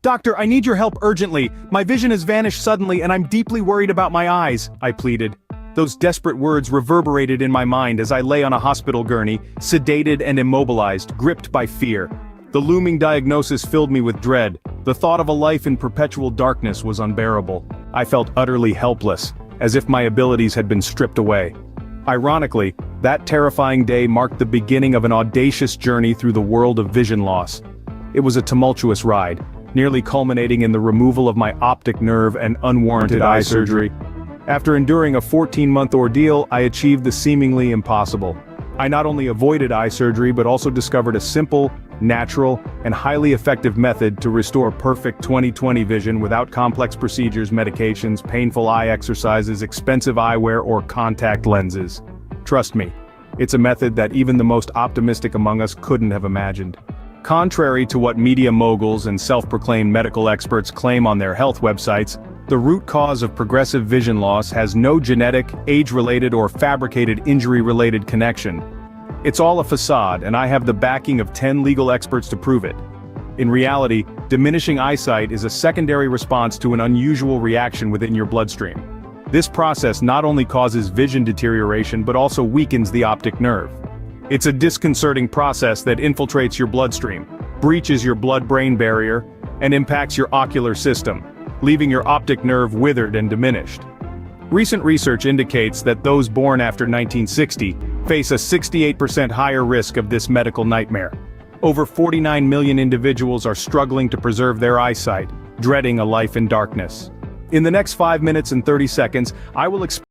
"Doctor, I need your help urgently. My vision has vanished suddenly and I'm deeply worried about my eyes," I pleaded. Those desperate words reverberated in my mind as I lay on a hospital gurney, sedated and immobilized, gripped by fear. The looming diagnosis filled me with dread. The thought of a life in perpetual darkness was unbearable. I felt utterly helpless, as if my abilities had been stripped away. Ironically, that terrifying day marked the beginning of an audacious journey through the world of vision loss. It was a tumultuous ride, nearly culminating in the removal of my optic nerve and unwarranted eye surgery. After enduring a 14-month ordeal, I achieved the seemingly impossible. I not only avoided eye surgery but also discovered a simple, natural, and highly effective method to restore perfect 20/20 vision without complex procedures, medications, painful eye exercises, expensive eyewear, or contact lenses. Trust me, it's a method that even the most optimistic among us couldn't have imagined. Contrary to what media moguls and self-proclaimed medical experts claim on their health websites, the root cause of progressive vision loss has no genetic, age-related, or fabricated injury-related connection. It's all a facade, and I have the backing of 10 legal experts to prove it. In reality, diminishing eyesight is a secondary response to an unusual reaction within your bloodstream. This process not only causes vision deterioration but also weakens the optic nerve. It's a disconcerting process that infiltrates your bloodstream, breaches your blood-brain barrier, and impacts your ocular system, leaving your optic nerve withered and diminished. Recent research indicates that those born after 1960 face a 68% higher risk of this medical nightmare. Over 49 million individuals are struggling to preserve their eyesight, dreading a life in darkness. In the next 5 minutes and 30 seconds, I will explain